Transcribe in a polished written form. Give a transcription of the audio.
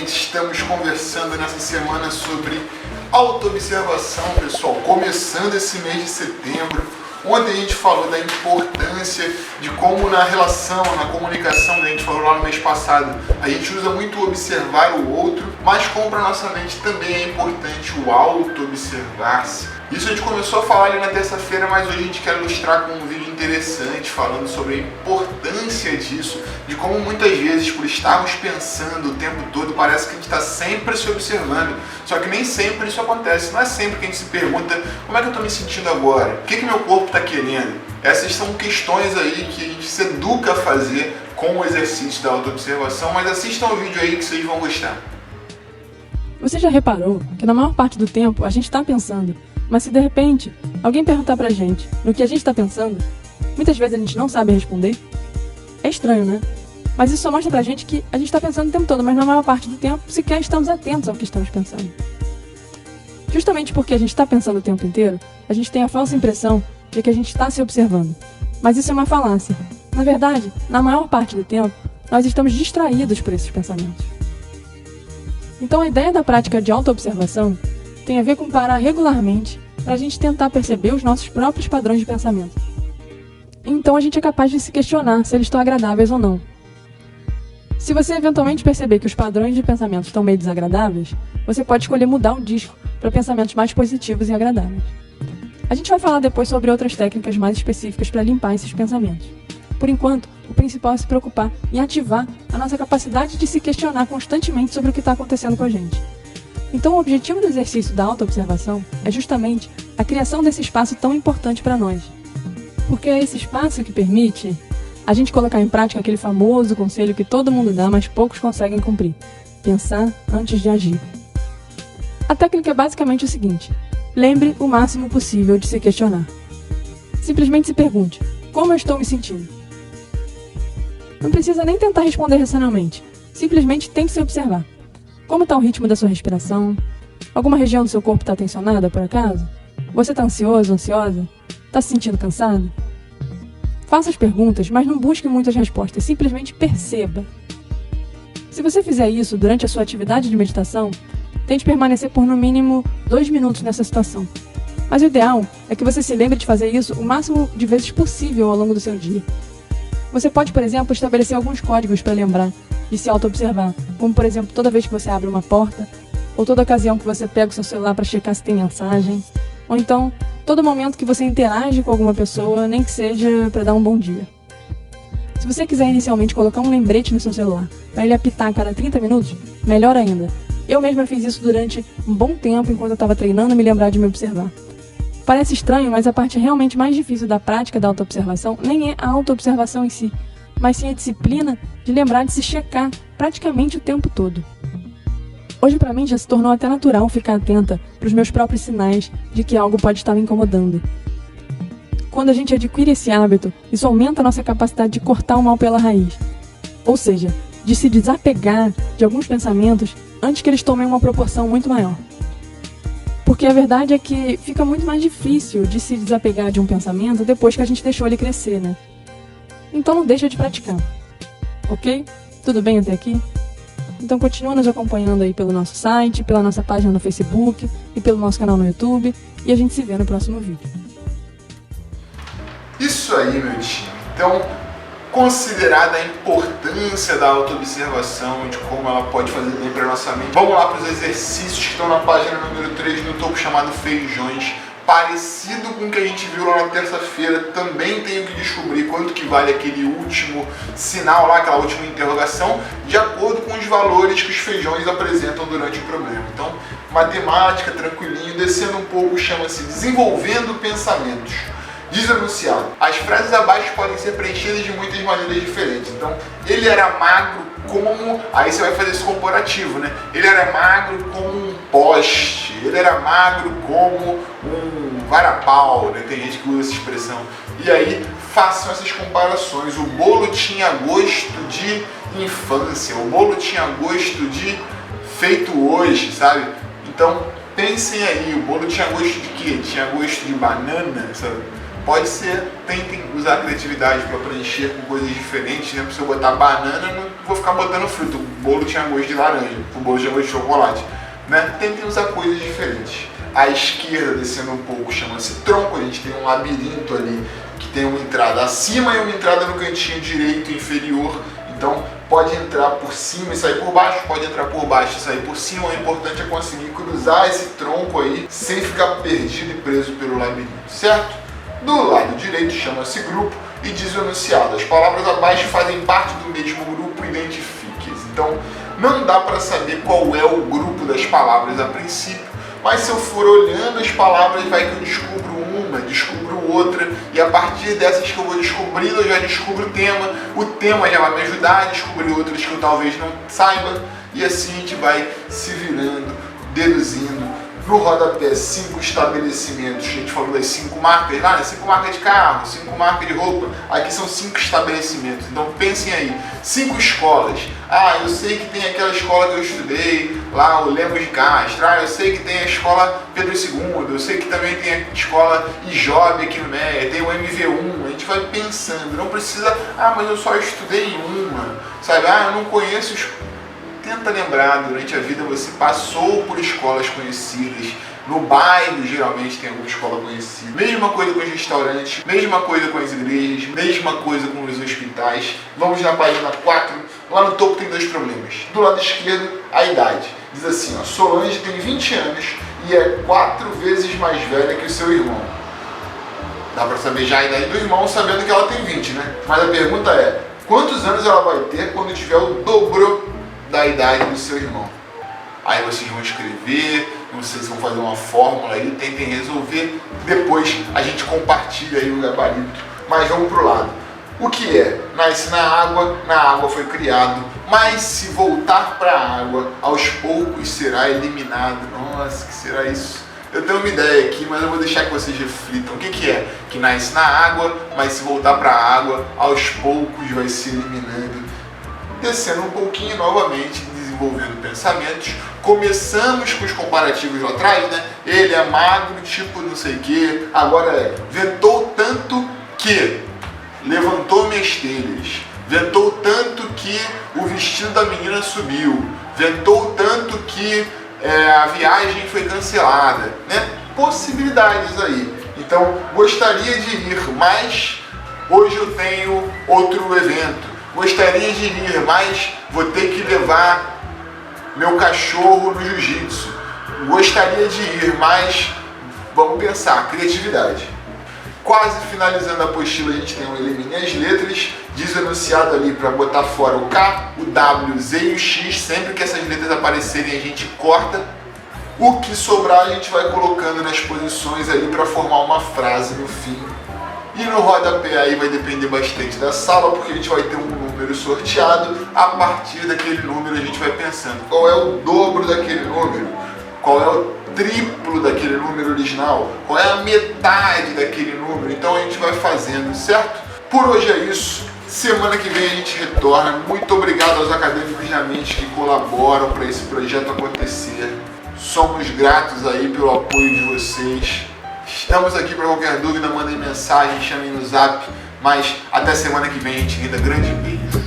novamente estamos conversando nessa semana sobre autoobservação, pessoal, começando esse mês de setembro. Ontem a gente falou da importância de como na relação, na comunicação, a gente falou lá no mês passado, a gente usa muito observar o outro, mas como para nossa mente também é importante o auto-observar-se. Isso a gente começou a falar ali na terça-feira, mas hoje a gente quer ilustrar com um vídeo interessante falando sobre a importância disso, de como muitas vezes, por estarmos pensando o tempo todo, parece que a gente está sempre se observando, só que nem sempre isso acontece. Não é sempre que a gente se pergunta como é que eu estou me sentindo agora, o que meu corpo está querendo. Essas são questões aí que a gente se educa a fazer com o exercício da autoobservação, mas assistam o vídeo aí que vocês vão gostar. Você já reparou que na maior parte do tempo a gente está pensando, mas se de repente alguém perguntar pra gente no que a gente está pensando, muitas vezes a gente não sabe responder? É estranho, né? Mas isso só mostra pra gente que a gente está pensando o tempo todo, mas na maior parte do tempo sequer estamos atentos ao que estamos pensando. Justamente porque a gente está pensando o tempo inteiro, a gente tem a falsa impressão de que a gente está se observando. Mas isso é uma falácia. Na verdade, na maior parte do tempo, nós estamos distraídos por esses pensamentos. Então a ideia da prática de autoobservação tem a ver com parar regularmente para a gente tentar perceber os nossos próprios padrões de pensamento. Então a gente é capaz de se questionar se eles estão agradáveis ou não. Se você eventualmente perceber que os padrões de pensamento estão meio desagradáveis, você pode escolher mudar o disco para pensamentos mais positivos e agradáveis. A gente vai falar depois sobre outras técnicas mais específicas para limpar esses pensamentos. Por enquanto, o principal é se preocupar em ativar a nossa capacidade de se questionar constantemente sobre o que está acontecendo com a gente. Então o objetivo do exercício da autoobservação é justamente a criação desse espaço tão importante para nós. Porque é esse espaço que permite a gente colocar em prática aquele famoso conselho que todo mundo dá, mas poucos conseguem cumprir: pensar antes de agir. A técnica é basicamente o seguinte: lembre o máximo possível de se questionar. Simplesmente se pergunte: como eu estou me sentindo? Não precisa nem tentar responder racionalmente. Simplesmente tente se observar. Como está o ritmo da sua respiração? Alguma região do seu corpo está tensionada, por acaso? Você está ansioso, ansiosa? Está se sentindo cansado? Faça as perguntas, mas não busque muitas respostas. Simplesmente perceba. Se você fizer isso durante a sua atividade de meditação, tente permanecer por no mínimo 2 minutos nessa situação. Mas o ideal é que você se lembre de fazer isso o máximo de vezes possível ao longo do seu dia. Você pode, por exemplo, estabelecer alguns códigos para lembrar de se auto-observar, como, por exemplo, toda vez que você abre uma porta, ou toda ocasião que você pega o seu celular para checar se tem mensagem, ou então, todo momento que você interage com alguma pessoa, nem que seja para dar um bom dia. Se você quiser inicialmente colocar um lembrete no seu celular para ele apitar a cada 30 minutos, melhor ainda. Eu mesma fiz isso durante um bom tempo enquanto eu estava treinando a me lembrar de me observar. Parece estranho, mas a parte realmente mais difícil da prática da autoobservação nem é a autoobservação em si, mas sim a disciplina de lembrar de se checar praticamente o tempo todo. Hoje para mim já se tornou até natural ficar atenta para os meus próprios sinais de que algo pode estar me incomodando. Quando a gente adquire esse hábito, isso aumenta a nossa capacidade de cortar o mal pela raiz, ou seja, de se desapegar de alguns pensamentos antes que eles tomem uma proporção muito maior. Porque a verdade é que fica muito mais difícil de se desapegar de um pensamento depois que a gente deixou ele crescer, né? Então não deixa de praticar. Ok? Tudo bem até aqui? Então continua nos acompanhando aí pelo nosso site, pela nossa página no Facebook e pelo nosso canal no YouTube. E a gente se vê no próximo vídeo. Isso aí, meu time. Então, considerada a importância da autoobservação, de como ela pode fazer bem para a nossa mente, vamos lá para os exercícios que estão na página número 3 no topo, chamado feijões. Parecido com o que a gente viu lá na terça-feira, também tenho que descobrir quanto que vale aquele último sinal lá, aquela última interrogação, de acordo com os valores que os feijões apresentam durante o problema. Então, matemática, tranquilinho, descendo um pouco, chama-se Desenvolvendo Pensamentos. Diz o enunciado: as frases abaixo podem ser preenchidas de muitas maneiras diferentes. Então, ele era magro como... Aí você vai fazer esse comparativo, né? Ele era magro como um poste, ele era magro como um varapau, né? Tem gente que usa essa expressão. E aí, façam essas comparações. O bolo tinha gosto de infância, o bolo tinha gosto de feito hoje, sabe? Então, pensem aí, o bolo tinha gosto de quê? Tinha gosto de banana, sabe? Pode ser, tentem usar a criatividade para preencher com coisas diferentes, né? Se eu botar banana, eu não vou ficar botando fruta. O bolo tinha gosto de laranja, o bolo tinha gosto de chocolate, né? Tentem usar coisas diferentes. À esquerda, descendo um pouco, chama-se tronco. A gente tem um labirinto ali que tem uma entrada acima e uma entrada no cantinho direito inferior. Então pode entrar por cima e sair por baixo, pode entrar por baixo e sair por cima. O importante é conseguir cruzar esse tronco aí sem ficar perdido e preso pelo labirinto, certo? Do lado direito chama-se grupo e diz o enunciado: as palavras abaixo fazem parte do mesmo grupo, identifique-as. Então não dá para saber qual é o grupo das palavras a princípio, mas se eu for olhando as palavras, vai que eu descubro uma, descubro outra, e a partir dessas que eu vou descobrindo, eu já descubro o tema já vai me ajudar a descobrir outras que eu talvez não saiba, e assim a gente vai se virando, deduzindo. No rodapé, 5 estabelecimentos. A gente falou das 5 marcas lá, né? 5 marcas de carro, 5 marcas de roupa. Aqui são 5 estabelecimentos. Então pensem aí, 5 escolas. Ah, eu sei que tem aquela escola que eu estudei, lá o Lemos de Castro. Ah, eu sei que tem a escola Pedro II. Eu sei que também tem a escola Ijob aqui no Meia. Tem o MV1. A gente vai pensando. Não precisa, mas eu só estudei uma. Sabe, eu não conheço os... Tenta lembrar, durante a vida você passou por escolas conhecidas, no bairro geralmente tem alguma escola conhecida. Mesma coisa com os restaurantes, mesma coisa com as igrejas, mesma coisa com os hospitais. Vamos na página 4, lá no topo tem 2 problemas. Do lado esquerdo, a idade. Diz assim, Solange tem 20 anos e é 4 vezes mais velha que o seu irmão. Dá pra saber já a idade do irmão sabendo que ela tem 20, né? Mas a pergunta é, quantos anos ela vai ter quando tiver o dobro da idade do seu irmão? Aí vocês vão escrever, não sei se vão fazer uma fórmula aí, tentem resolver. Depois a gente compartilha aí o gabarito. Mas vamos pro lado. O que é? Nasce na água foi criado, mas se voltar para a água, aos poucos será eliminado. Nossa, que será isso? Eu tenho uma ideia aqui, mas eu vou deixar que vocês reflitam. O que é? Que nasce na água, mas se voltar para a água, aos poucos vai se eliminando. Descendo um pouquinho novamente, desenvolvendo pensamentos. Começamos com os comparativos lá atrás, né? Ele é magro, tipo não sei o que. Agora ventou tanto que levantou minhas telhas. Ventou tanto que o vestido da menina subiu. Ventou tanto que a viagem foi cancelada, né? Possibilidades aí. Então, gostaria de ir, mas hoje eu tenho outro evento. Gostaria de ir, mas vou ter que levar meu cachorro no jiu-jitsu. Gostaria de ir, mas vamos pensar, criatividade. Quase finalizando a apostila, a gente tem um elimine as letras, diz o enunciado ali para botar fora o K, o W, o Z e o X. Sempre que essas letras aparecerem, a gente corta. O que sobrar, a gente vai colocando nas posições ali para formar uma frase no fim. E no rodapé aí vai depender bastante da sala, porque a gente vai ter um número sorteado. A partir daquele número a gente vai pensando qual é o dobro daquele número, qual é o triplo daquele número original, qual é a metade daquele número. Então a gente vai fazendo, certo? Por hoje é isso. Semana que vem a gente retorna. Muito obrigado aos acadêmicos da mente que colaboram para esse projeto acontecer. Somos gratos aí pelo apoio de vocês. Estamos aqui para qualquer dúvida, mandem mensagem, chamem no zap. Mas até semana que vem, gente. Grande beijo.